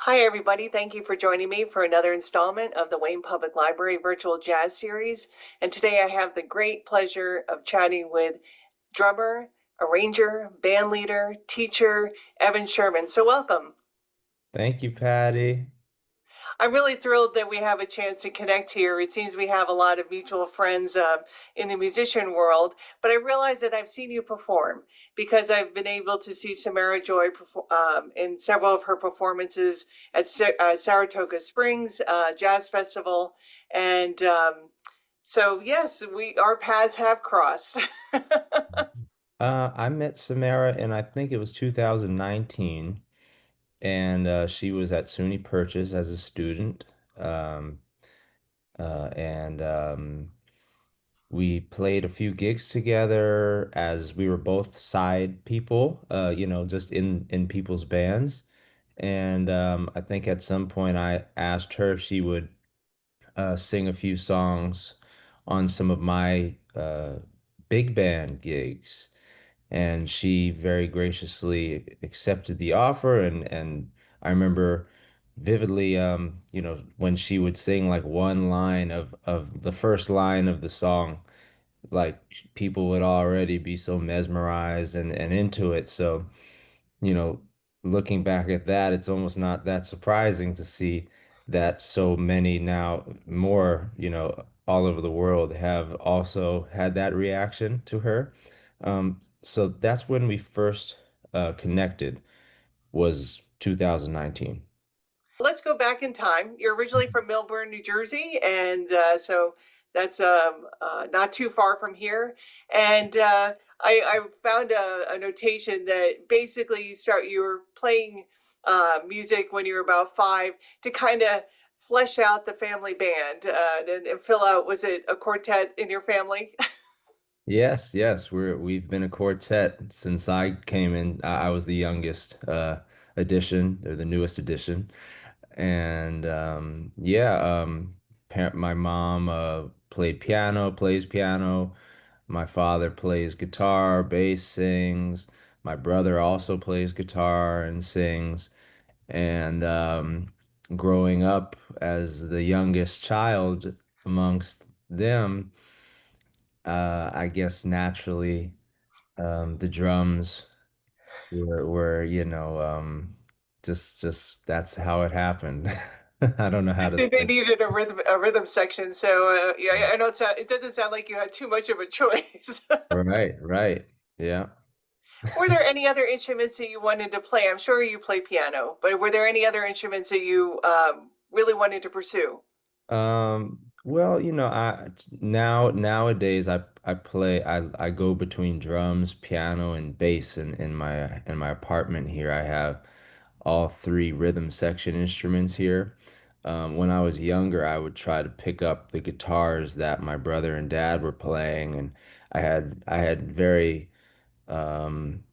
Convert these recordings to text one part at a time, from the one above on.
Hi, everybody. Thank you for joining me for another installment of the Wayne Public Library Virtual Jazz Series. And today I have the great pleasure of chatting with drummer, arranger, band leader, teacher, Evan Sherman. So, welcome. Thank you, Patty. I'm really thrilled that we have a chance to connect here. It seems we have a lot of mutual friends in the musician world, but I realize that I've seen you perform because I've been able to see Samara Joy in several of her performances at Saratoga Springs Jazz Festival. And so, yes, our paths have crossed. I met Samara in I think it was 2019, and she was at SUNY Purchase as a student. Um, and we played a few gigs together as we were both side people, just in people's bands. And I think at some point I asked her if she would sing a few songs on some of my big band gigs. And she very graciously accepted the offer. And I remember vividly, when she would sing like one line of the first line of the song, like people would already be so mesmerized and into it. So, you know, looking back at that, it's almost not that surprising to see that so many now more, all over the world have also had that reaction to her. So that's when we first connected was 2019. Let's go back in time. You're originally from Millburn, New Jersey, and so that's not too far from here. And I found a notation that basically you were playing music when you were about 5 to kind of flesh out the family band and fill out. Was it a quartet in your family? Yes, yes, we've been a quartet since I came in. I was the youngest addition, or the newest addition. And yeah, my mom plays piano. My father plays guitar, bass, sings. My brother also plays guitar and sings. And growing up as the youngest child amongst them, I guess naturally the drums were just that's how it happened. I don't know how to They say. needed a rhythm section, so yeah, I know it doesn't sound like you had too much of a choice. Right, right. Yeah. Were there any other instruments that you wanted to play? I'm sure you play piano, but were there any other instruments that you really wanted to pursue? Well, nowadays I go between drums, piano, and bass in my apartment here. I have all three rhythm section instruments here. When I was younger, I would try to pick up the guitars that my brother and dad were playing, and I had very um,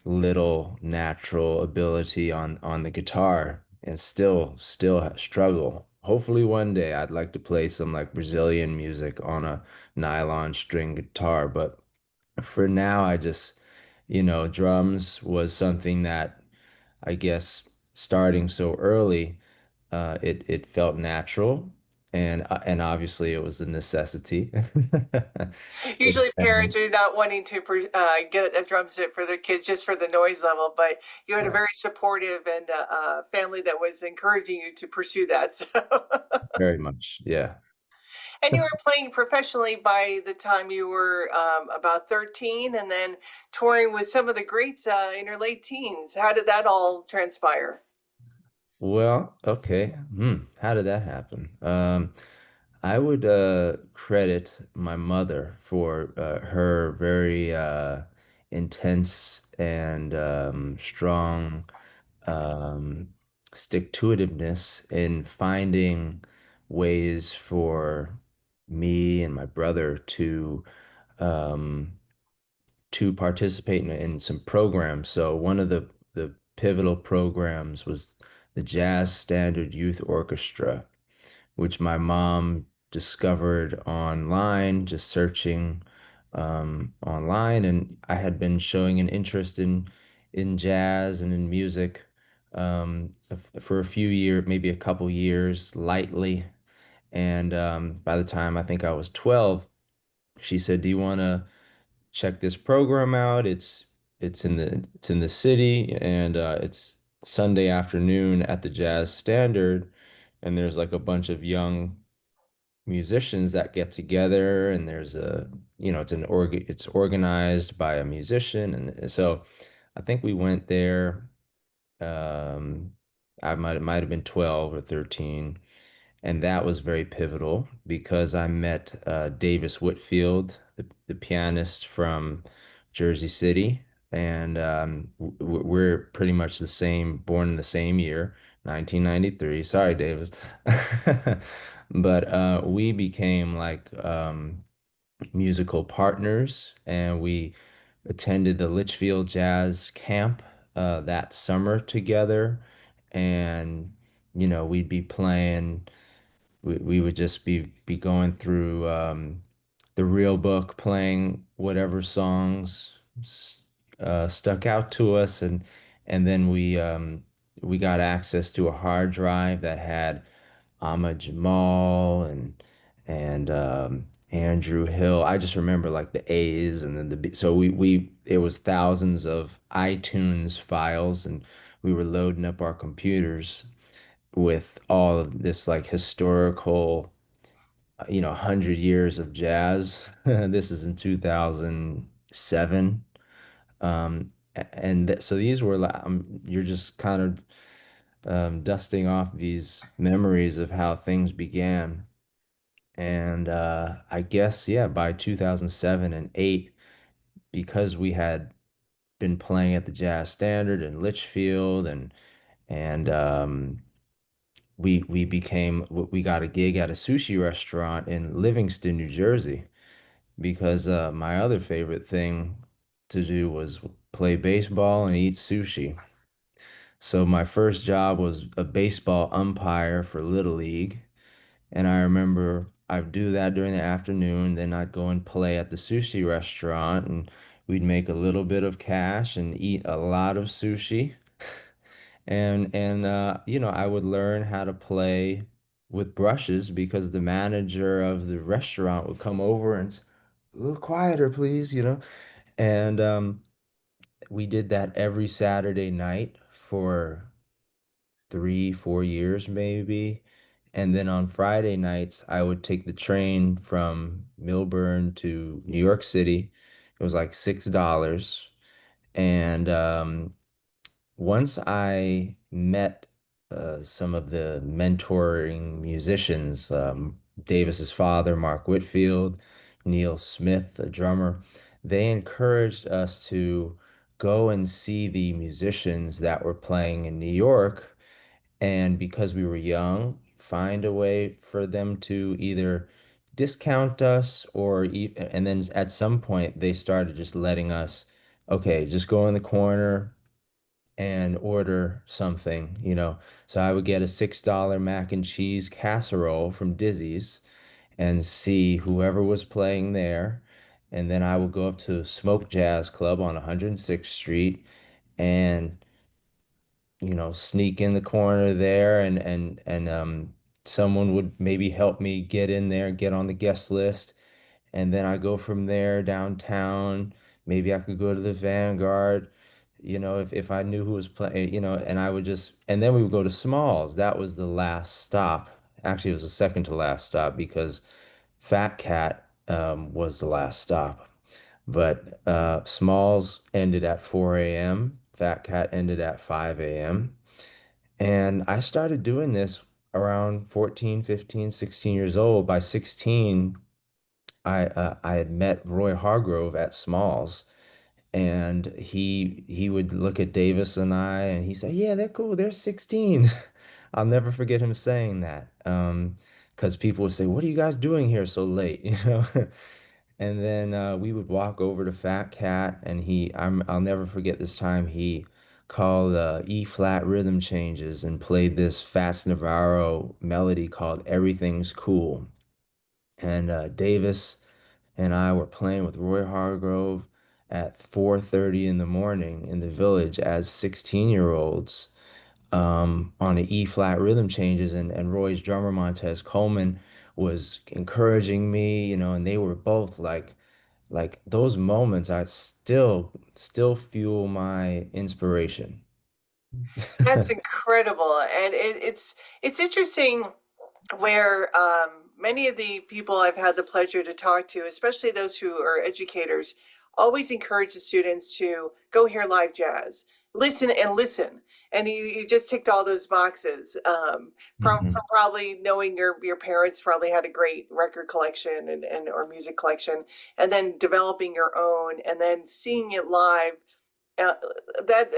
little natural ability on the guitar and still struggle. Hopefully one day I'd like to play some like Brazilian music on a nylon string guitar, but for now I just, drums was something that I guess starting so early, it felt natural, and obviously it was a necessity. For the Usually, family. parents are not wanting to get a drum set for their kids just for the noise level, but you had a Right. very supportive and family that was encouraging you to pursue that. So, Very much. Yeah. and you were playing professionally by the time you were about 13, and then touring with some of the greats in your late teens. How did that all transpire? Well, okay. How did that happen? I would credit my mother for her very intense and strong um, stick-to-itiveness in finding ways for me and my brother um, to participate in some programs. So one of the pivotal programs was the Jazz Standard Youth Orchestra, which my mom discovered online, just searching online, and I had been showing an interest in jazz and in music for a few years, maybe a couple years, lightly. And by the time I think I was 12, she said, "Do you want to check this program out? It's in the city, and it's Sunday afternoon at the Jazz Standard, and there's like a bunch of young musicians that get together, and there's a it's organized by a musician, and so I think we went there. Um, I might have been 12 or 13, and that was very pivotal because I met Davis Whitfield, the pianist from Jersey City, and we're pretty much the same, born in the same year, 1993. Sorry, Davis. But we became like musical partners, and we attended the Litchfield Jazz Camp that summer together, and we'd be playing. We would just be going through the real book, playing whatever songs stuck out to us, and then we got access to a hard drive that had Ahmad Jamal and Andrew Hill. I just remember like the A's and then the B. So we it was thousands of iTunes files, and we were loading up our computers with all of this like historical, 100 years of jazz. This is in 2007. So these were you're just kind of dusting off these memories of how things began. And I guess, yeah, by 2007 and 8, because we had been playing at the Jazz Standard in Litchfield, and we got a gig at a sushi restaurant in Livingston, New Jersey, because my other favorite thing to do was play baseball and eat sushi. So my first job was a baseball umpire for Little League. And I remember I'd do that during the afternoon, then I'd go and play at the sushi restaurant, and we'd make a little bit of cash and eat a lot of sushi. And I would learn how to play with brushes because the manager of the restaurant would come over and a little quieter, please. And we did that every Saturday night for 3, 4 years maybe. And then on Friday nights, I would take the train from Milburn to New York City. It was like $6. And once I met some of the mentoring musicians, Davis's father, Mark Whitfield, Neil Smith, the drummer, they encouraged us to go and see the musicians that were playing in New York, and because we were young, find a way for them to either discount us and then at some point they started just letting us, okay, just go in the corner and order something. So I would get a $6 mac and cheese casserole from Dizzy's and see whoever was playing there. And then I would go up to Smoke Jazz Club on 106th Street and sneak in the corner there, and someone would maybe help me get in there, get on the guest list, and then I go from there downtown. Maybe I could go to the Vanguard, if I knew who was playing, and and then we would go to Smalls. That was the last stop. Actually, it was the second to last stop because Fat Cat was the last stop. But Smalls ended at 4 a.m. Fat Cat ended at 5 a.m. And I started doing this around 14, 15, 16 years old. By 16, I had met Roy Hargrove at Smalls, and he would look at Davis and I, and he said, "Yeah, they're cool. They're 16." I'll never forget him saying that. Because people would say, "What are you guys doing here so late?" And then we would walk over to Fat Cat, and I'll never forget this time he called E flat rhythm changes and played this Fats Navarro melody called Everything's Cool. And Davis and I were playing with Roy Hargrove at 4:30 in the morning in the Village as 16-year-olds. on the E flat rhythm changes, and Roy's drummer Montez Coleman was encouraging me, and they were both like those moments I still fuel my inspiration. That's incredible. And it's interesting where many of the people I've had the pleasure to talk to, especially those who are educators, always encourage the students to go hear live jazz, listen and listen. And you just ticked all those boxes from Mhm. probably knowing your parents probably had a great record collection and or music collection, and then developing your own, and then seeing it live uh, that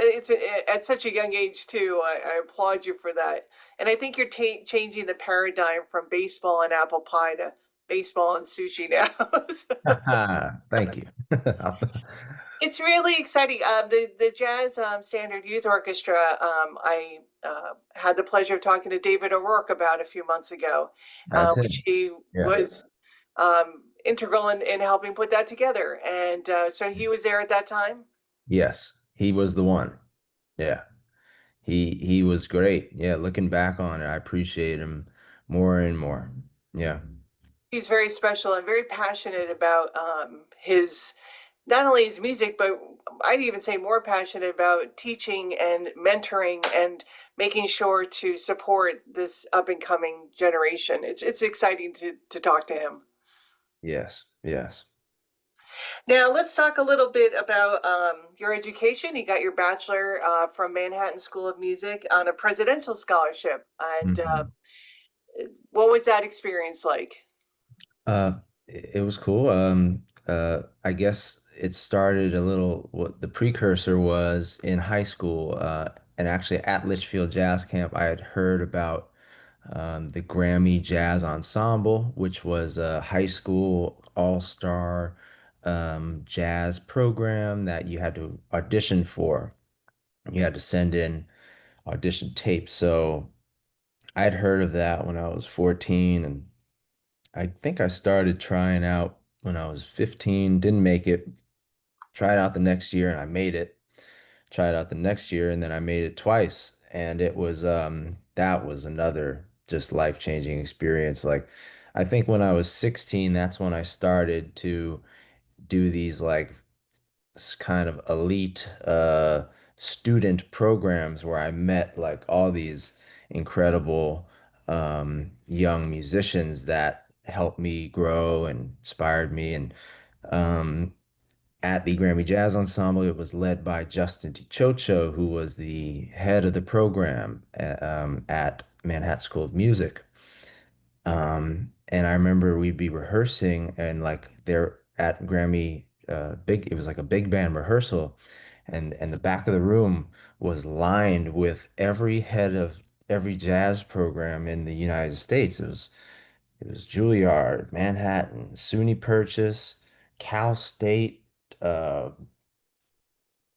at such a young age too. I applaud you for that, and I think you're changing the paradigm from baseball and apple pie to baseball and sushi now. So Thank you. it's really exciting. The Jazz Standard Youth Orchestra. I had the pleasure of talking to David O'Rourke about a few months ago, That's it. which he Yeah. was integral in helping put that together, and so he was there at that time. Yes, he was the one. Yeah. He was great. Yeah, looking back on it, I appreciate him more and more. Yeah. He's very special and very passionate about his not only his music, but I'd even say more passionate about teaching and mentoring and making sure to support this up and coming generation. It's exciting to talk to him. Yes. Yes. Now let's talk a little bit about your education. You got your bachelor from Manhattan School of Music on a presidential scholarship, and Mhm. what was that experience like? It was cool. I guess it started a little, what the precursor was in high school, and actually at Litchfield Jazz Camp, I had heard about the Grammy Jazz Ensemble, which was a high school all-star jazz program that you had to audition for. You had to send in audition tapes. So I'd heard of that when I was 14, and I think I started trying out when I was 15, didn't make it. Tried out the next year and I made it. Tried out the next year and then I made it twice. And it was that was another just life-changing experience. Like I think when I was 16, that's when I started to do these like kind of elite student programs where I met like all these incredible young musicians that helped me grow and inspired me. And um, at the Grammy Jazz Ensemble, it was led by Justin DiCioccio, who was the head of the program at Manhattan School of Music. And I remember we'd be rehearsing and like there at Grammy it was like a big band rehearsal and the back of the room was lined with every head of every jazz program in the United States. It was Juilliard, Manhattan, SUNY Purchase, Cal State, uh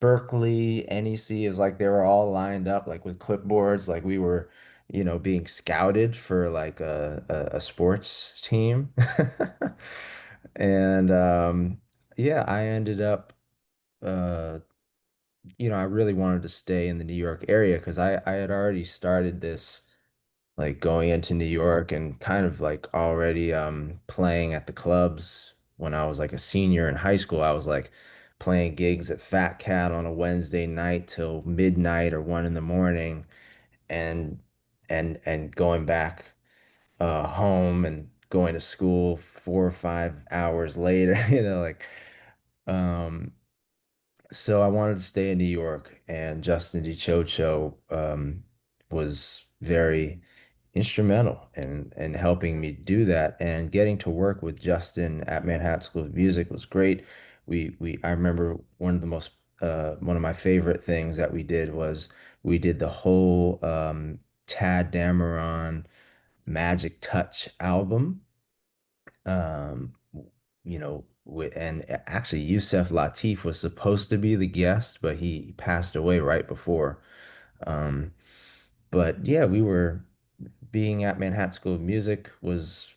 Berkeley, NEC. Is like they were all lined up like with clipboards, like we were, being scouted for like a sports team. And yeah, I ended up uh I really wanted to stay in the New York area because I had already started this like going into New York and kind of like already playing at the clubs when I was like a senior in high school. I was like playing gigs at Fat Cat on a Wednesday night till midnight or 1 in the morning and and going back home and going to school 4 or 5 hours later, like um so I wanted to stay in New York, and Justin DiCioccio was very instrumental in helping me do that. And getting to work with Justin at Manhattan School of Music was great. I remember one of my favorite things that we did was we did the whole Tad Dameron Magic Touch album. Um, and actually Yusef Lateef was supposed to be the guest, but he passed away right before. Um, but yeah, we were being at Manhattan School of Music was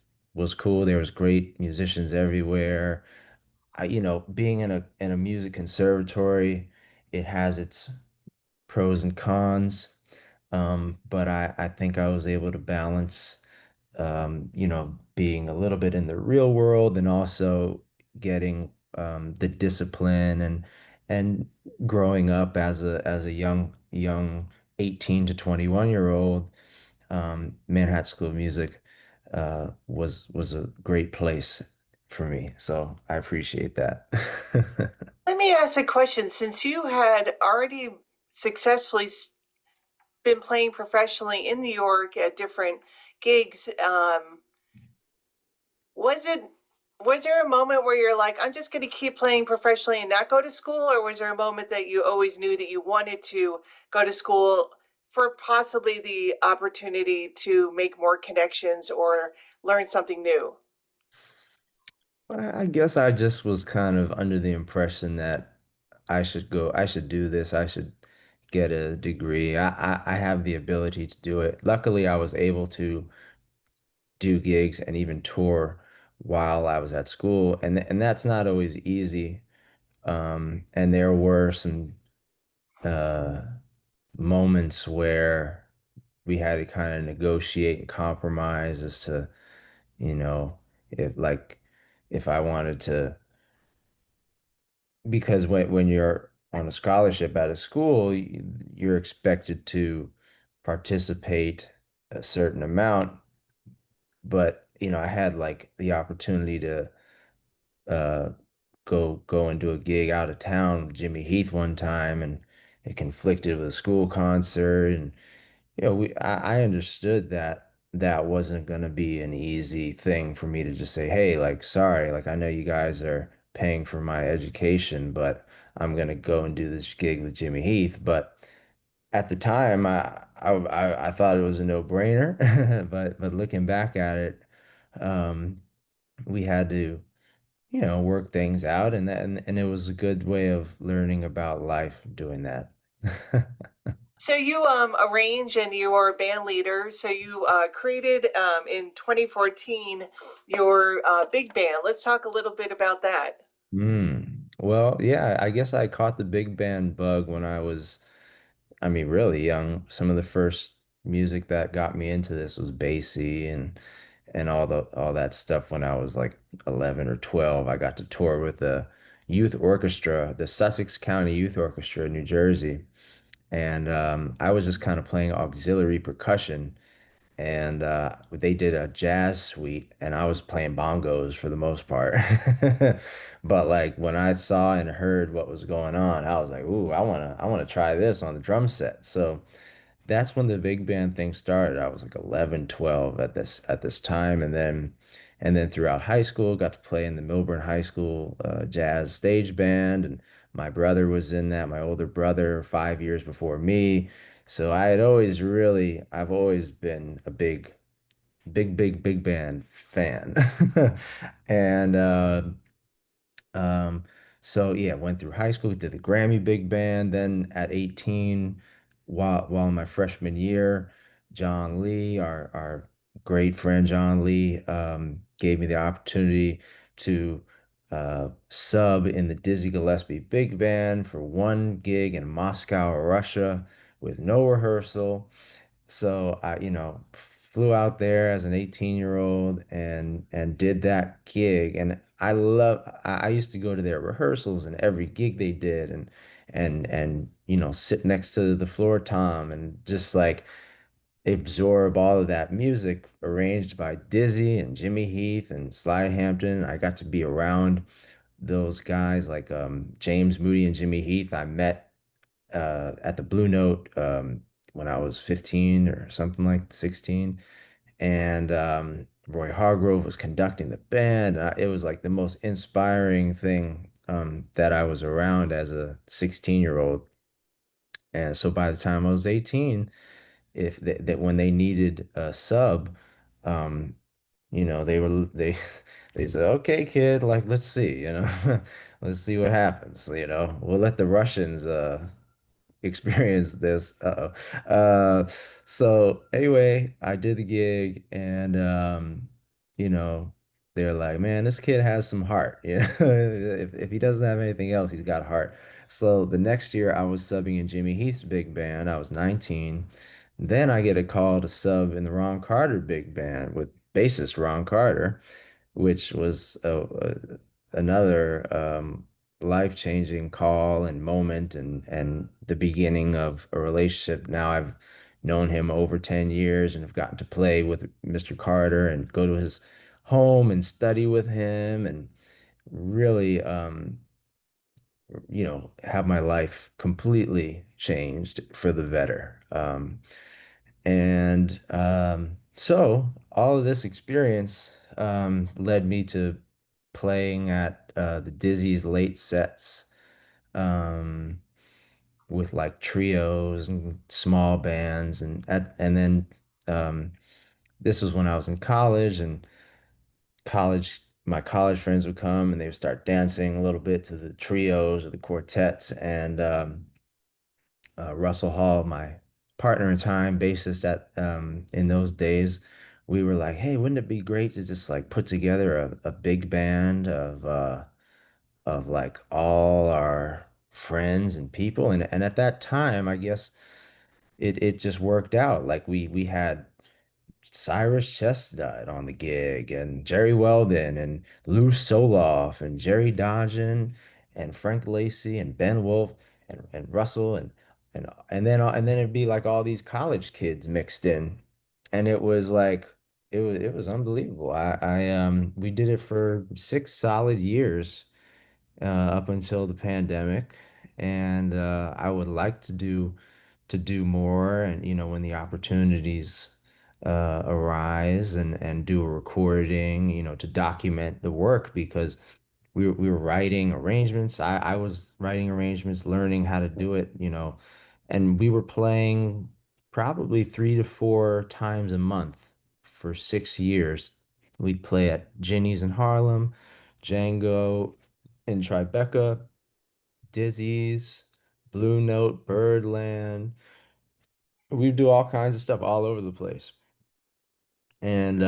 cool. There was great musicians everywhere. Being in a music conservatory, it has its pros and cons. But I think I was able to balance, being a little bit in the real world and also getting the discipline and growing up as a young 18 to 21 year old. Manhattan School of Music was a great place for me. So I appreciate that. Let me ask a question. Since you had already successfully been playing professionally in New York at different gigs, was it was there a moment where you're like, I'm just going to keep playing professionally and not go to school, or was there a moment that you always knew that you wanted to go to school for possibly the opportunity to make more connections or learn something new? I guess I just was kind of under the impression that I should do this, I should get a degree. I have the ability to do it. Luckily, I was able to do gigs and even tour while I was at school, and that's not always easy. And there were some uh, moments where we had to kind of negotiate and compromise as to, you know, if like if I wanted to, because when you're on a scholarship at a school, you're expected to participate a certain amount, but I had like the opportunity to uh go and do a gig out of town with Jimmy Heath one time, and it conflicted with a school concert. And I understood that that wasn't going to be an easy thing for me to just say, hey, like, sorry, like, I know you guys are paying for my education, but I'm going to go and do this gig with Jimmy Heath. But at the time, I thought it was a no-brainer, but looking back at it, um, we had to, work things out, and it was a good way of learning about life doing that. So you arrange and you are a band leader. So you created in 2014 your big band. Let's talk a little bit about that. Well, yeah, I guess I caught the big band bug when I mean, really young. Some of the first music that got me into this was Basie and all that stuff when I was like 11 or 12. I got to tour with the youth orchestra, the Sussex County Youth Orchestra in New Jersey. And I was just kind of playing auxiliary percussion, and they did a jazz suite, and I was playing bongos for the most part. But like when I saw and heard what was going on, I was like, "Ooh, I wanna try this on the drum set." So that's when the big band thing started. I was like 11, 12 at this time, and then throughout high school, got to play in the Milburn High School jazz stage band, and my brother was in that, my older brother, 5 years before me. So I've always been a big band fan. And um, so yeah, went through high school, did the Grammy Big Band. Then at 18, while in my freshman year, John Lee, our great friend John Lee, gave me the opportunity to sub in the Dizzy Gillespie Big Band for one gig in Moscow, Russia, with no rehearsal. So I, flew out there as an 18-year-old and did that gig. And I used to go to their rehearsals and every gig they did, and sit next to the floor tom and just like absorb all of that music arranged by Dizzy and Jimmy Heath and Sly Hampton. I got to be around those guys like James Moody and Jimmy Heath. I met at the Blue Note when I was 15 or something like 16. And Roy Hargrove was conducting the band. It was like the most inspiring thing that I was around as a 16-year-old. And so by the time I was 18, if that when they needed a sub, um, they they said, "Okay, kid, like let's see, let's see what happens. We'll let the Russians experience this. Uh-oh. So anyway, I did the gig, and you know, they're like, man, this kid has some heart. If he doesn't have anything else, he's got heart. So the next year I was subbing in Jimmy Heath's big band. I was 19. Then I get a call to sub in the Ron Carter big band with bassist Ron Carter, which was another life-changing call and moment and the beginning of a relationship. Now I've known him over 10 years and have gotten to play with Mr. Carter and go to his home and study with him and really have my life completely changed for the better. So all of this experience led me to playing at the Dizzy's late sets um, with like trios and small bands, and then um, this was when I was in college, and my college friends would come and they would start dancing a little bit to the trios or the quartets, and Russell Hall, my partner in time, bassist at in those days, we were like, hey, wouldn't it be great to just like put together a big band of like all our friends and people, and at that time, I guess it just worked out. Like we had Cyrus Chestnut on the gig, and Jerry Weldon, and Lou Soloff, and Jerry Dodgen, and Frank Lacey, and Ben Wolf, and Russell, and then it'd be like all these college kids mixed in, and it was like it was unbelievable. We did it for 6 solid years up until the pandemic, and I would like to do more, and when the opportunities arise and do a recording, to document the work because we were writing arrangements. I was writing arrangements, learning how to do it, and we were playing probably 3 to 4 times a month for 6 years. We'd play at Ginny's in Harlem, Django in Tribeca, Dizzy's, Blue Note, Birdland. We do all kinds of stuff all over the place. And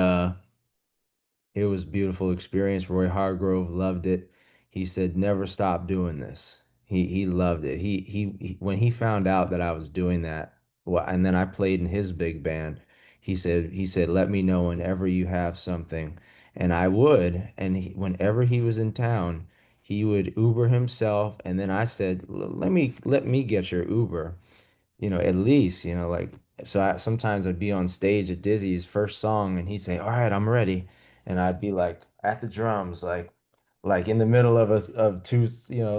it was a beautiful experience. Roy Hargrove loved it. He said, "Never stop doing this." He loved it. When he found out that I was doing that, well, and then I played in his big band. He said, "Let me know whenever you have something," and I would. And whenever he was in town, he would Uber himself. And then I said, "Let me get your Uber." At least, like, so sometimes I'd be on stage at Dizzy's first song and he'd say, "All right, I'm ready." And I'd be like at the drums, like in the middle of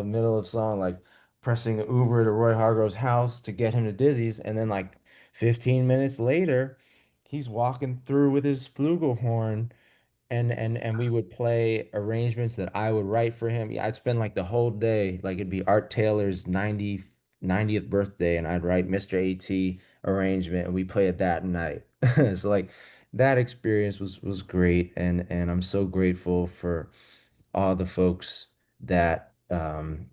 middle of song, like pressing an Uber to Roy Hargrove's house to get him to Dizzy's. And then like 15 minutes later, he's walking through with his flugelhorn and we would play arrangements that I would write for him. Yeah, I'd spend like the whole day, like it'd be Art Taylor's 90th birthday, and I'd write Mr. AT arrangement, and we play it that night. So like that experience was great, and I'm so grateful for all the folks that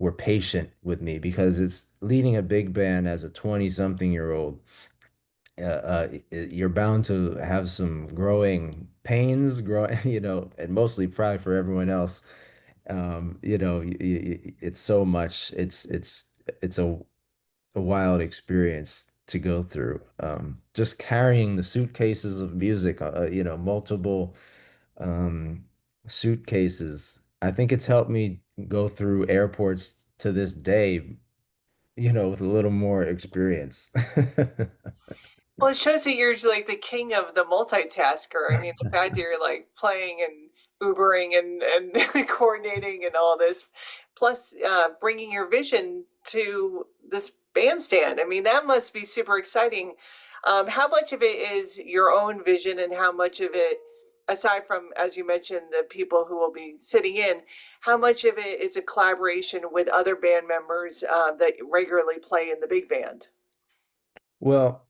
were patient with me because it's leading a big band as a 20-something-year-old. You're bound to have some growing pains, and mostly probably for everyone else. It's so much. It's a wild experience to go through. Just carrying the suitcases of music, multiple um, suitcases. I think it's helped me go through airports to this day, with a little more experience. Well, it shows that you're like the king of the multitasker. I mean, the fact that you're like playing and Ubering and coordinating and all this, plus bringing your vision to this bandstand. I mean, that must be super exciting. How much of it is your own vision, and how much of it, aside from, as you mentioned, the people who will be sitting in, how much of it is a collaboration with other band members that regularly play in the big band? Well,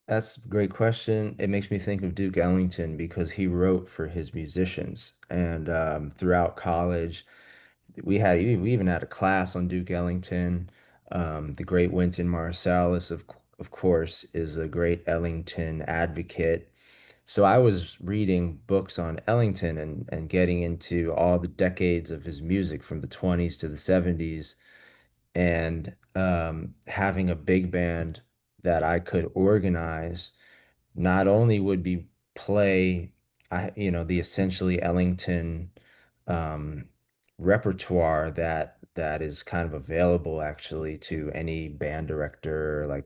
that's a great question. It makes me think of Duke Ellington because he wrote for his musicians. And throughout college, we even had a class on Duke Ellington. The great Wynton Marsalis, of course, is a great Ellington advocate. So I was reading books on Ellington and getting into all the decades of his music from the 20s to the 70s and having a big band that I could organize not only would be play the essentially Ellington um repertoire that is kind of available actually to any band director like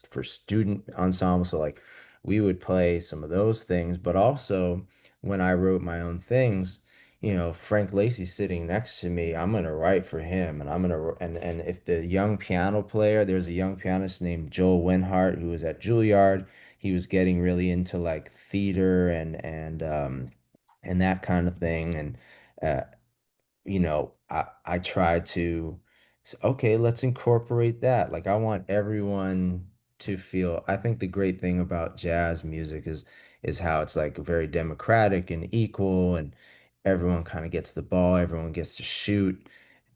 for student ensemble. So like we would play some of those things, but also when I wrote my own things, Frank Lacey's sitting next to me. I'm gonna write for him, and and if the young piano player, there's a young pianist named Joel Winhart who was at Juilliard. He was getting really into like theater and that kind of thing. And uh, I try to okay, let's incorporate that. Like I want everyone to feel, I think the great thing about jazz music is how it's like very democratic and equal and everyone kind of gets the ball, everyone gets to shoot.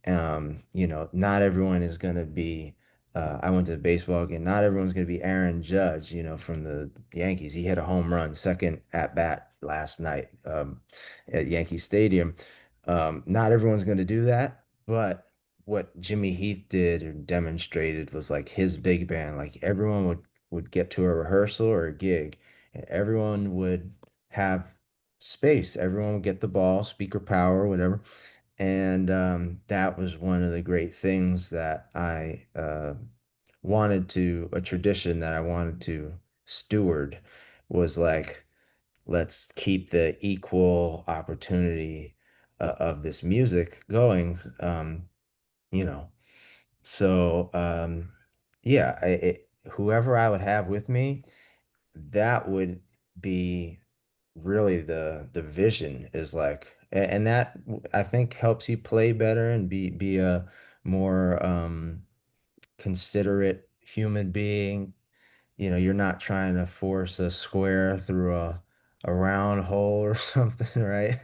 Not everyone is gonna be I went to the baseball game. Not everyone's going to be Aaron Judge, from the Yankees. He hit a home run, second at bat last night at Yankee Stadium. Not everyone's going to do that, but what Jimmy Heath did or demonstrated was like his big band. Like everyone would get to a rehearsal or a gig, and everyone would have space. Everyone would get the ball, speaker power, whatever. And that was one of the great things that I a tradition that I wanted to steward was like, let's keep the equal opportunity of this music going. You know, so yeah, whoever I would have with me, that would be really the vision is like, and that I think helps you play better and be a more considerate human being. You're not trying to force a square through a round hole or something, right?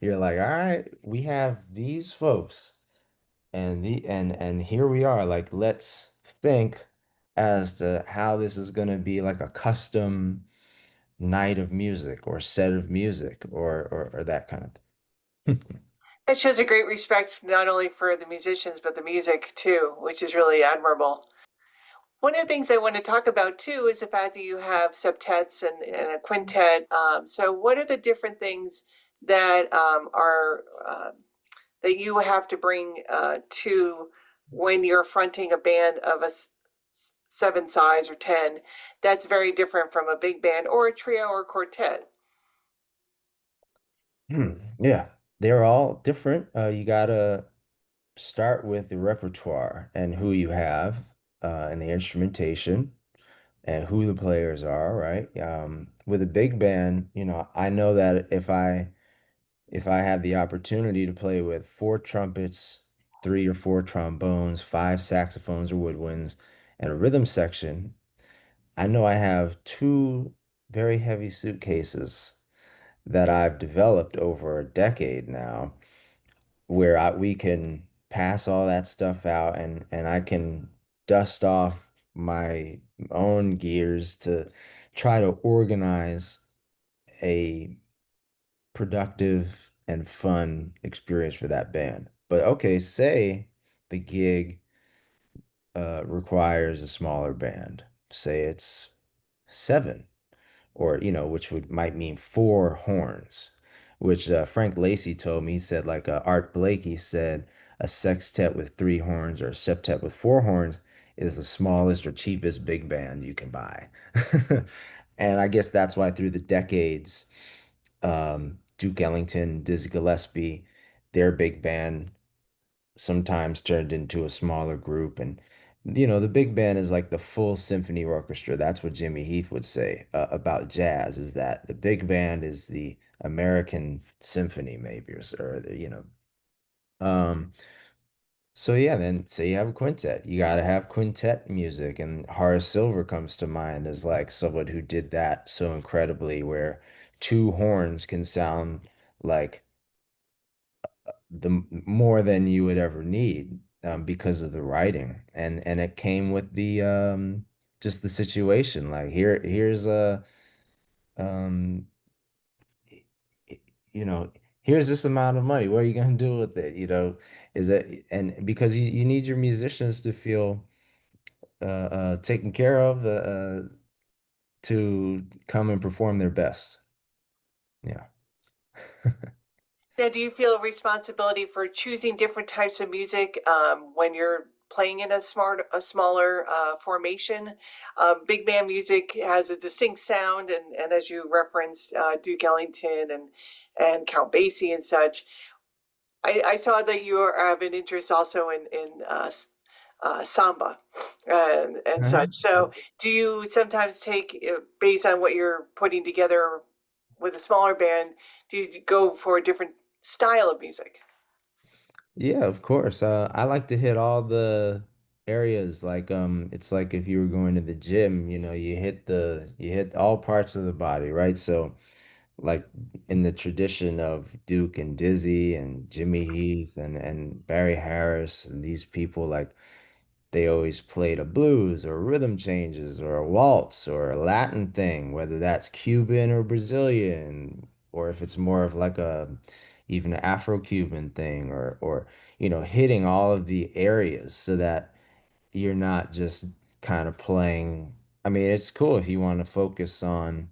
You're like, all right, we have these folks and here we are. Like, let's think as to how this is going to be like a custom night of music or set of music or that kind of thing. That shows a great respect not only for the musicians, but the music too, which is really admirable. One of the things I want to talk about too is the fact that you have septets and a quintet. So, what are the different things that are that you have to bring to when you're fronting a band of a seven size or 10 that's very different from a big band or a trio or quartet? Yeah, they're all different. You gotta start with the repertoire and who you have and the instrumentation and who the players are, right? With a big band, I know that if I have the opportunity to play with four trumpets, three or four trombones, five saxophones or woodwinds, and a rhythm section, I know I have two very heavy suitcases that I've developed over a decade now, where we can pass all that stuff out and I can dust off my own gears to try to organize a productive and fun experience for that band. But okay, say the gig requires a smaller band. Say it's seven, or which would might mean four horns, which Frank Lacey told me. He said like Art Blakey said a sextet with three horns or a septet with four horns is the smallest or cheapest big band you can buy. And I guess that's why through the decades, Duke Ellington, Dizzy Gillespie, their big band sometimes turned into a smaller group. And, the big band is like the full symphony orchestra. That's what Jimmy Heath would say about jazz, is that the big band is the American symphony, maybe, Um, so yeah, then say you have a quintet. You got to have quintet music. And Horace Silver comes to mind as like someone who did that so incredibly, where two horns can sound like more than you would ever need because of the writing, and it came with the just the situation. Like here's a um y- you know here's this amount of money. What are you gonna do with it? Is it, and because you need your musicians to feel taken care of to come and perform their best. Yeah. Now, do you feel responsibility for choosing different types of music when you're playing in a smaller formation? Big band music has a distinct sound, and as you referenced, Duke Ellington and Count Basie and such. I saw that you have an interest also in samba and Uh-huh. such. So, do you sometimes take, based on what you're putting together with a smaller band, do you go for a different style of music? Yeah, of course. I like to hit all the areas. Like it's like if you were going to the gym, you hit all parts of the body, right? So like in the tradition of Duke and Dizzy and Jimmy Heath and Barry Harris and these people, like they always played a blues or rhythm changes or a waltz or a Latin thing, whether that's Cuban or Brazilian, or if it's more of like a even an Afro-Cuban thing, or hitting all of the areas so that you're not just kind of playing. I mean, it's cool if you want to focus on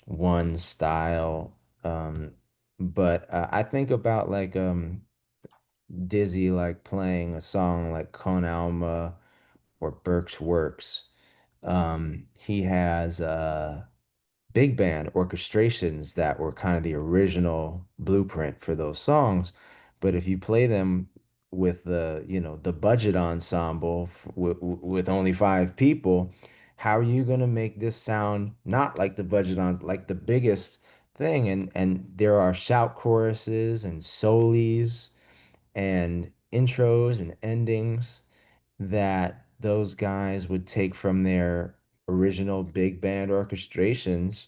one style. But I think about like Dizzy like playing a song like Con Alma or Burke's Works. He has big band orchestrations that were kind of the original blueprint for those songs. But if you play them with the budget ensemble with only five people, how are you going to make this sound not like the budget on like the biggest thing? And there are shout choruses and solis and intros and endings that those guys would take from their original big band orchestrations.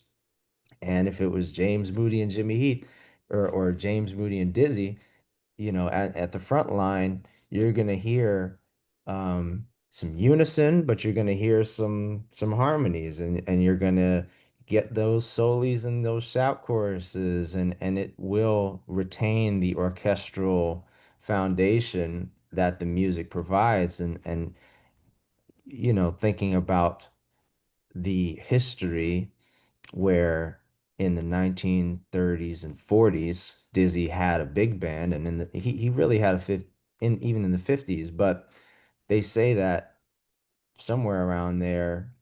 And if it was James Moody and Jimmy Heath or James Moody and Dizzy, at the front line, you're gonna hear some unison, but you're gonna hear some harmonies, and you're gonna get those solis and those shout choruses, and it will retain the orchestral foundation that the music provides, and thinking about the history where in the 1930s and 40s, Dizzy had a big band, and he really had a fifth in even in the 50s, but they say that somewhere around there,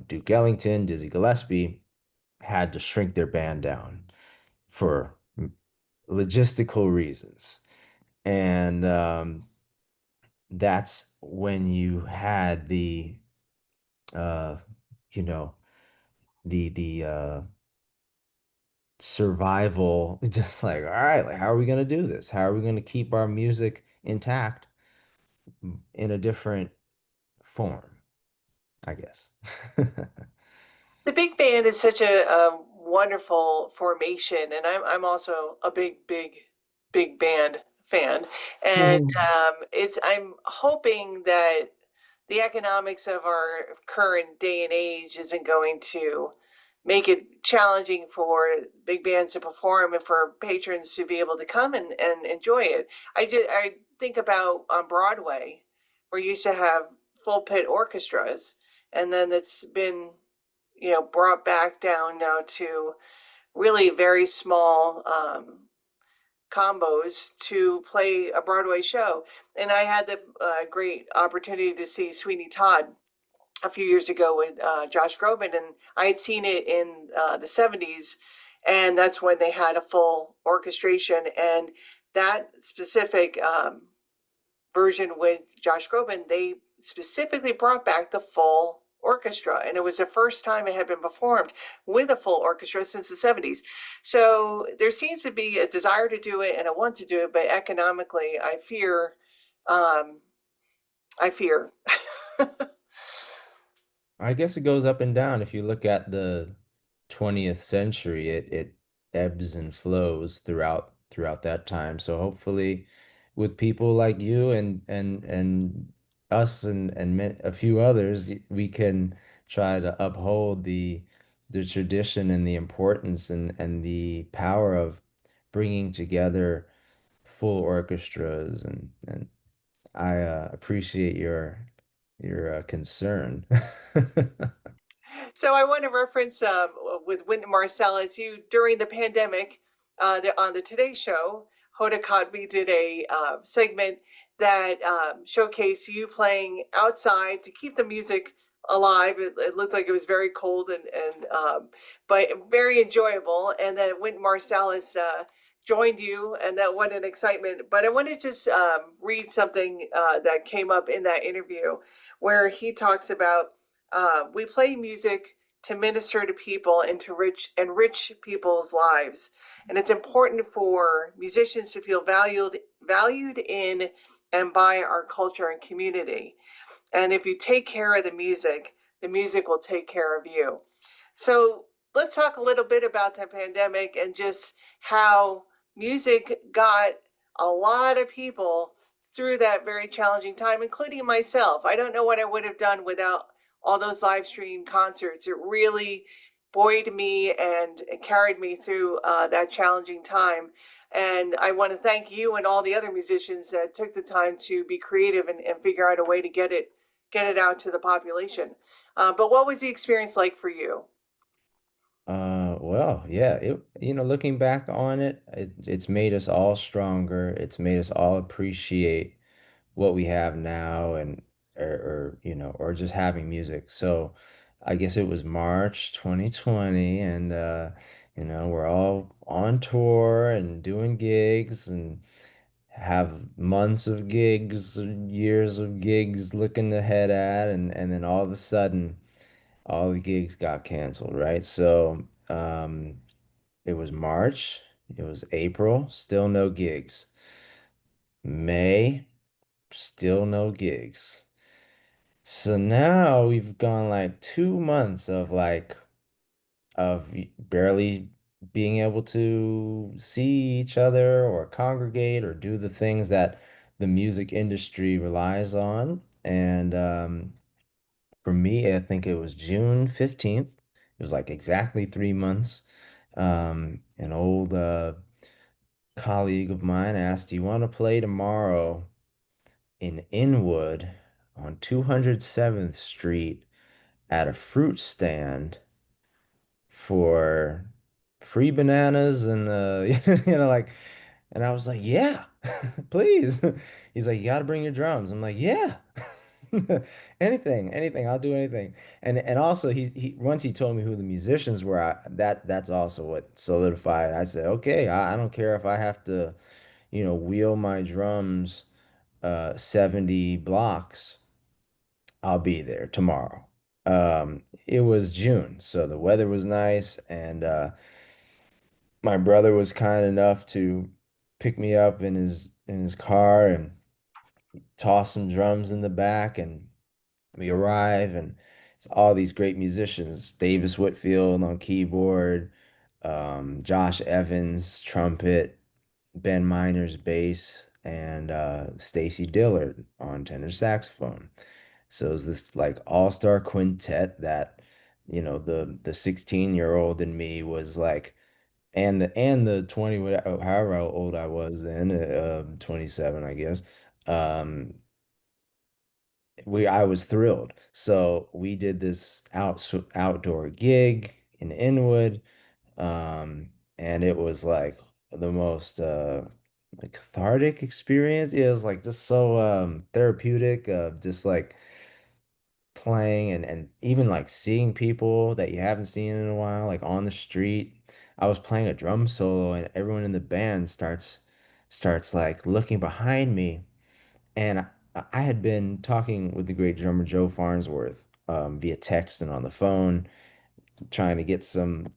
Duke Ellington, Dizzy Gillespie had to shrink their band down for logistical reasons. And that's when you had uh, you know, the survival, just like, all right, like, how are we going to do this? How are we going to keep our music intact in a different form, I guess? The big band is such a wonderful formation, and I'm also a big band fan. And Mhm. I'm hoping that the economics of our current day and age isn't going to make it challenging for big bands to perform and for patrons to be able to come and enjoy it. I think about on Broadway, where you used to have full pit orchestras, and then it's been brought back down now to really very small combos to play a Broadway show. And I had the great opportunity to see Sweeney Todd a few years ago with Josh Groban, and I had seen it in the 70s, and that's when they had a full orchestration. And that specific version with Josh Groban, they specifically brought back the full orchestra, and it was the first time it had been performed with a full orchestra since the 70s. So there seems to be a desire to do it and a want to do it, but economically, um, I fear. I guess it goes up and down. If you look at the 20th century, it ebbs and flows throughout that time. So hopefully with people like you and us and a few others, we can try to uphold the tradition and the importance and the power of bringing together full orchestras and I appreciate your concern. So I want to reference with Wynton Marsalis, you during the pandemic, on the Today Show, Hoda Kotb did a segment that showcased you playing outside to keep the music alive. It looked like it was very cold and but very enjoyable. And then Wynton Marsalis joined you, and that what an excitement. But I want to just read something that came up in that interview where he talks about we play music to minister to people and to enrich people's lives. And it's important for musicians to feel valued in and by our culture and community. And if you take care of the music will take care of you. So let's talk a little bit about the pandemic and just how music got a lot of people through that very challenging time, including myself. I don't know what I would have done without all those live stream concerts. It really buoyed me and carried me through that challenging time. And I want to thank you and all the other musicians that took the time to be creative and figure out a way to get it out to the population. But what was the experience like for you? Well, yeah, looking back on it, it's made us all stronger. It's made us all appreciate what we have now and or just having music. So I guess it was March 2020 and we're all on tour and doing gigs and have months of gigs, years of gigs looking ahead at and then all of a sudden all the gigs got canceled, right? So it was March, it was April, still no gigs. May, still no gigs. So now we've gone like 2 months of barely being able to see each other or congregate or do the things that the music industry relies on. And for me, I think it was June 15th. It was like exactly 3 months. An old colleague of mine asked, "Do you want to play tomorrow in Inwood on 207th Street at a fruit stand for free bananas and like, and I was like, yeah, please." He's like, "You got to bring your drums." I'm like, yeah. Anything, I'll do anything. And also he once he told me who the musicians were, that's also what solidified. I said, okay, I don't care if I have to, wheel my drums 70 blocks. I'll be there tomorrow. It was June, so the weather was nice, and my brother was kind enough to pick me up in his car and toss some drums in the back, and we arrive, and it's all these great musicians: Davis Whitfield on keyboard, Josh Evans trumpet, Ben Miner's bass, and Stacy Dillard on tenor saxophone. So it was this like all-star quintet that, the 16-year-old in me was like, and the 20, however old I was then, 27, I guess. Um, I was thrilled. So we did this outdoor gig in Inwood, and it was like the most like cathartic experience. It was like just so therapeutic, just like playing and even like seeing people that you haven't seen in a while, like on the street. I was playing a drum solo and everyone in the band starts like looking behind me. And I had been talking with the great drummer Joe Farnsworth via text and on the phone, trying to get some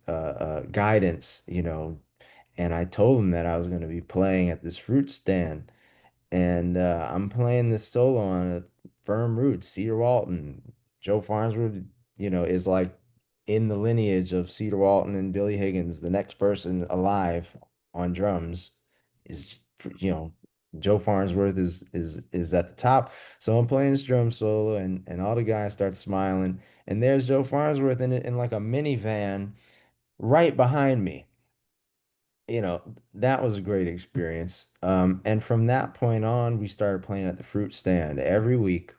guidance, and I told him that I was going to be playing at this fruit stand. And I'm playing this solo on a firm root, Cedar Walton. Joe Farnsworth, is like in the lineage of Cedar Walton and Billy Higgins. The next person alive on drums is, you know, Joe Farnsworth is at the top. So I'm playing this drum solo, and all the guys start smiling, and there's Joe Farnsworth in like a minivan right behind me. That was a great experience. And from that point on, we started playing at the fruit stand every week.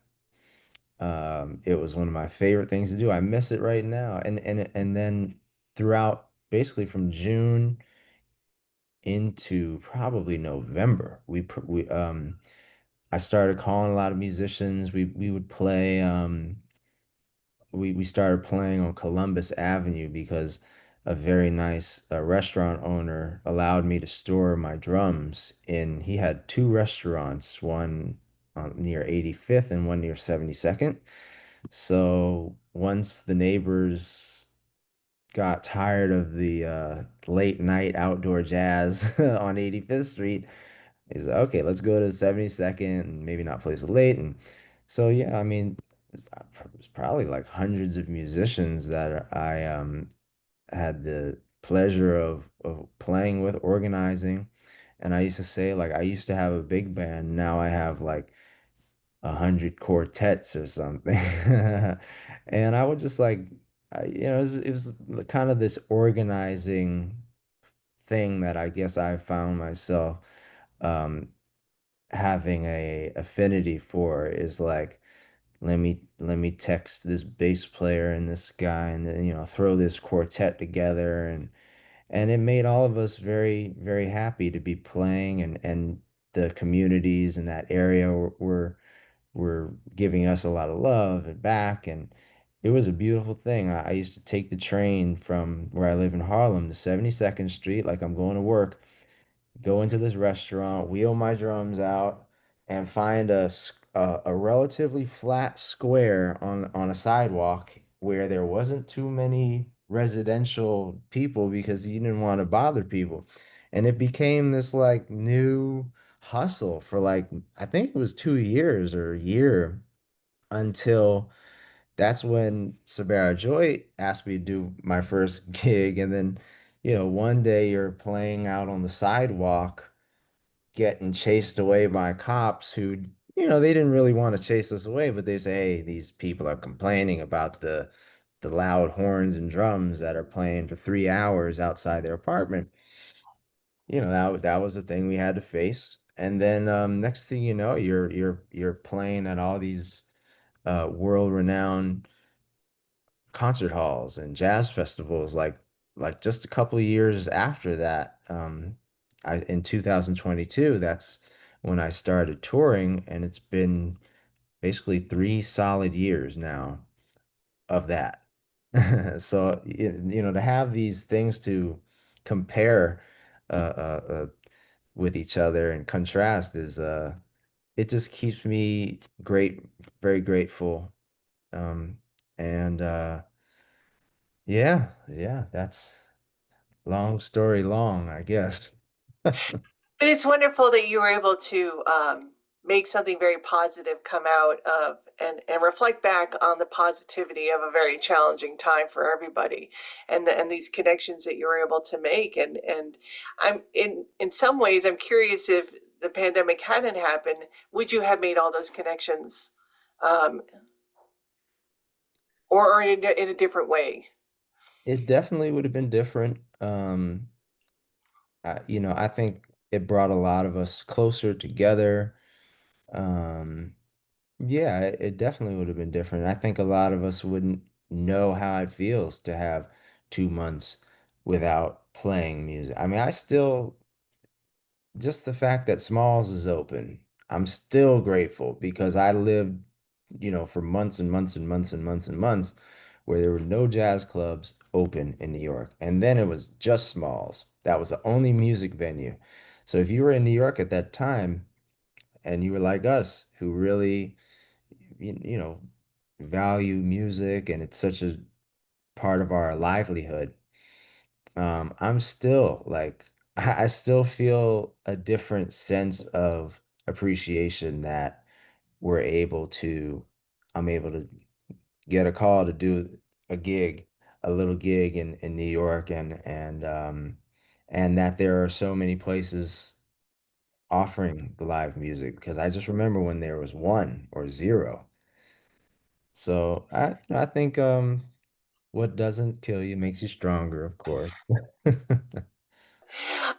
It was one of my favorite things to do. I miss it right now. And then throughout basically from June into probably November, I started calling a lot of musicians. We would play we started playing on Columbus Avenue because a very nice restaurant owner allowed me to store my drums in. He had two restaurants, one near 85th and one near 72nd. So once the neighbors got tired of the late night outdoor jazz on 85th Street, he's like, okay, let's go to 72nd and maybe not play so late. And so, yeah, I mean, it's probably like hundreds of musicians that I had the pleasure of playing with, organizing. And I used to say, like, I used to have a big band. Now I have like 100 quartets or something. And I would just like, it was kind of this organizing thing that I guess I found myself um, having a affinity for is like, let me text this bass player and this guy and then throw this quartet together and it made all of us very very happy to be playing and the communities in that area were giving us a lot of love and back and it was a beautiful thing. I used to take the train from where I live in Harlem to 72nd Street like I'm going to work, go into this restaurant, wheel my drums out, and find a relatively flat square on a sidewalk where there wasn't too many residential people because you didn't want to bother people. And it became this like new hustle for like I think it was 2 years or a year until that's when Sabara Joy asked me to do my first gig. And then, one day you're playing out on the sidewalk, getting chased away by cops who, they didn't really want to chase us away, but they say, hey, these people are complaining about the loud horns and drums that are playing for 3 hours outside their apartment. That was the thing we had to face. And then next thing you know, you're playing at all these world-renowned concert halls and jazz festivals like just a couple of years after that I in 2022 that's when I started touring and it's been basically 3 solid years now of that. So to have these things to compare with each other and contrast is it just keeps me very grateful and yeah, yeah, that's long story long, I guess. But it's wonderful that you were able to make something very positive come out of and reflect back on the positivity of a very challenging time for everybody and these connections that you were able to make. And I'm in some ways, I'm curious if the pandemic hadn't happened, would you have made all those connections um, or in a different way? It definitely would have been different. I think it brought a lot of us closer together. Um, yeah, it definitely would have been different. I think a lot of us wouldn't know how it feels to have 2 months without playing music. I mean, I still just the fact that Smalls is open, I'm still grateful because I lived, for months and months and months and months and months where there were no jazz clubs open in New York. And then it was just Smalls. That was the only music venue. So if you were in New York at that time and you were like us, who really, you know, value music and it's such a part of our livelihood, I'm still like I still feel a different sense of appreciation that we're able to I'm able to get a call to do a gig, a little gig in New York and that there are so many places offering the live music because I just remember when there was one or zero. So I think what doesn't kill you makes you stronger, of course.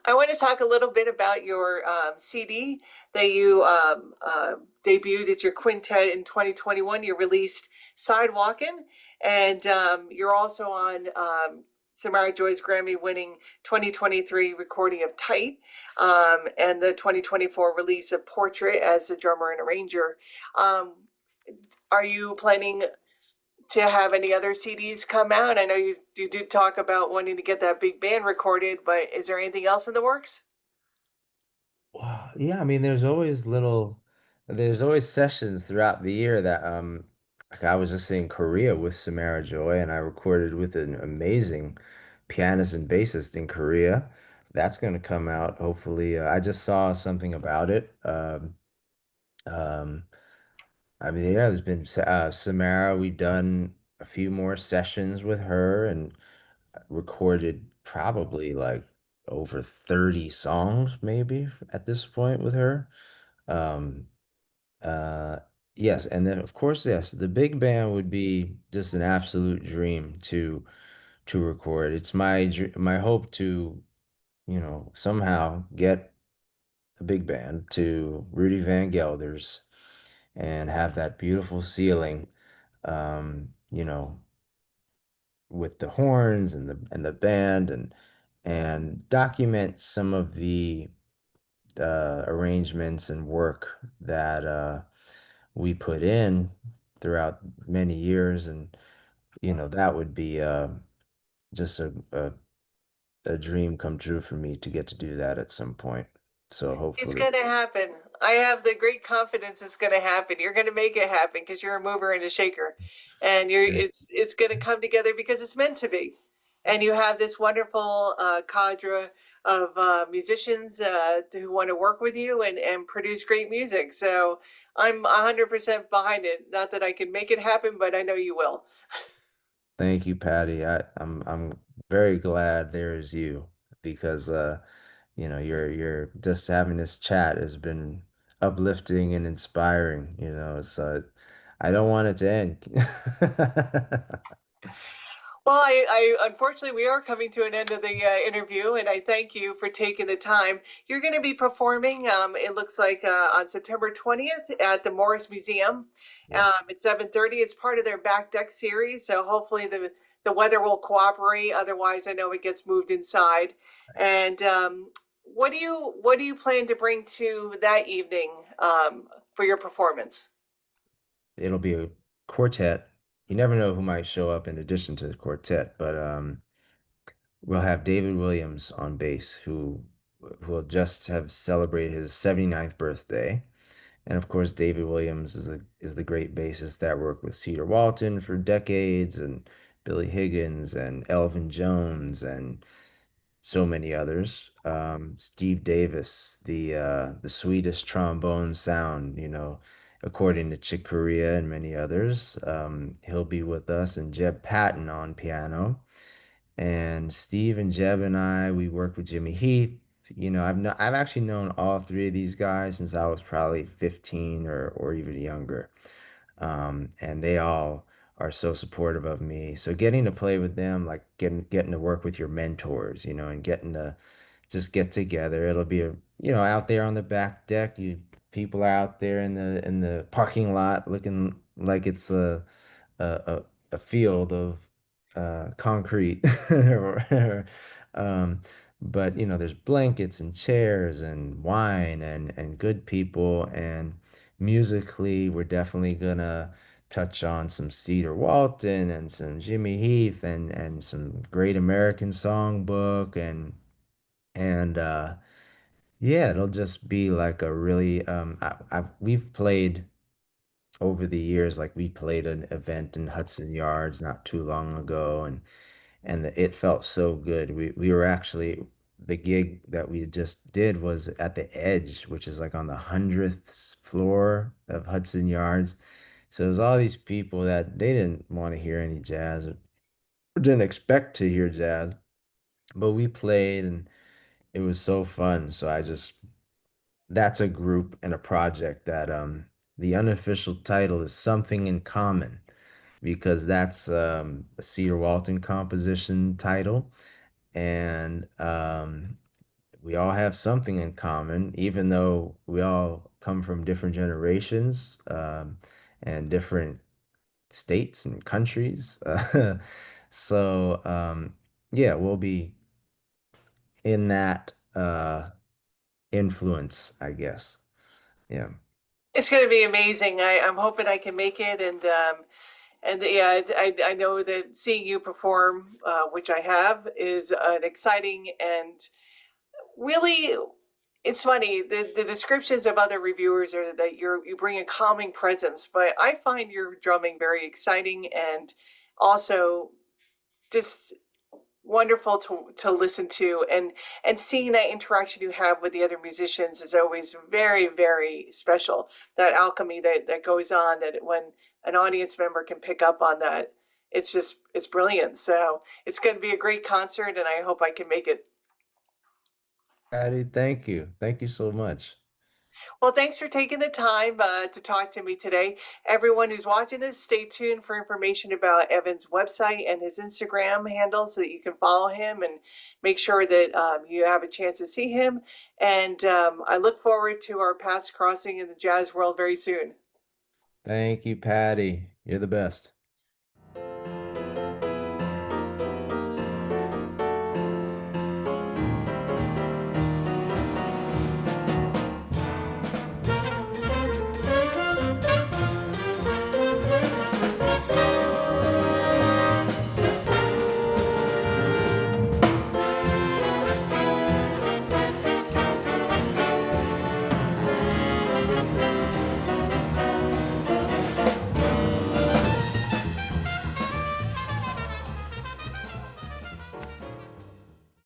I want to talk a little bit about your CD that you debuted as your quintet in 2021. You released Sidewalkin', and you're also on Samara Joy's Grammy-winning 2023 recording of Tight, and the 2024 release of Portrait as a drummer and arranger. Um, are you planning to have any other CDs come out? I know you did talk about wanting to get that big band recorded, but is there anything else in the works? Wow. Yeah, I mean, there's always sessions throughout the year that like I was just in Korea with Samara Joy, and I recorded with an amazing pianist and bassist in Korea. That's going to come out hopefully. I just saw something about it. Um, I mean, yeah, there's been Samara. We've done a few more sessions with her and recorded probably like over 30 songs maybe at this point with her. Um, uh, yes, and then of course, yes, the big band would be just an absolute dream to record. It's my hope to, somehow get a big band to Rudy Van Gelder's and have that beautiful ceiling, you know, with the horns and the band and document some of the arrangements and work that we put in throughout many years, and that would be just a dream come true for me to get to do that at some point. So It's hopefully, going to happen. I have the great confidence it's going to happen. You're going to make it happen because you're a mover and a shaker, and it's going to come together because it's meant to be. And you have this wonderful cadre of musicians who want to work with you and produce great music. So I'm 100% behind it. Not that I can make it happen, but I know you will. thank you, Patty. I'm very glad there's you because you're just having this chat has been uplifting and inspiring, so I don't want it to end. Well, unfortunately we are coming to an end of the interview, and I thank you for taking the time. You're going to be performing. It looks like on September 20th at the Morris Museum Yes. at 7:30. It's part of their back deck series, so hopefully the weather will cooperate. Otherwise, I know it gets moved inside. And what do you plan to bring to that evening for your performance? It'll be a quartet. You never know who might show up in addition to the quartet, but we'll have David Williams on bass, who will just have celebrated his 79th birthday. And of course, David Williams is the great bassist that worked with Cedar Walton for decades, and Billy Higgins and Elvin Jones and so many others. Steve Davis, the Swedish trombone sound, according to Chick Corea and many others. He'll be with us, and Jeb Patton on piano. And Steve and Jeb and I, we work with Jimmy Heath. I've actually known all three of these guys since I was probably 15 or even younger. And they all are so supportive of me. So getting to play with them, like getting to work with your mentors, and getting to just get together. It'll be out there on the back deck. People are out there in the parking lot looking like it's a a, a field of concrete. Um, but there's blankets and chairs and wine and good people, and musically, we're definitely gonna touch on some Cedar Walton and some Jimmy Heath and some great American songbook and yeah, it'll just be like a really we've played over the years, like we played an event in Hudson Yards not too long ago, and it felt so good. We were actually the gig that we just did was at the Edge, which is like on the 100th floor of Hudson Yards. So there's all these people that they didn't want to hear any jazz or didn't expect to hear jazz, but we played and it was so fun. So that's a group and a project that the unofficial title is Something in Common, because that's a Cedar Walton composition title. And we all have something in common, even though we all come from different generations, and different states and countries. So, yeah, we'll be in that influence, I guess. Yeah. It's going to be amazing. I'm hoping I can make it, and yeah, I know that seeing you perform, which I have, is an exciting and really. It's funny. The descriptions of other reviewers are that you bring a calming presence, but I find your drumming very exciting and also just wonderful to listen to, and seeing that interaction you have with the other musicians is always very special. That alchemy that goes on, that when an audience member can pick up on that, it's brilliant. So it's going to be a great concert, and I hope I can make it. Patty, thank you. Thank you so much. Well, thanks for taking the time to talk to me today. Everyone who's watching this, stay tuned for information about Evan's website and his Instagram handle so that you can follow him and make sure that you have a chance to see him. And I look forward to our paths crossing in the jazz world very soon. Thank you, Patty. You're the best.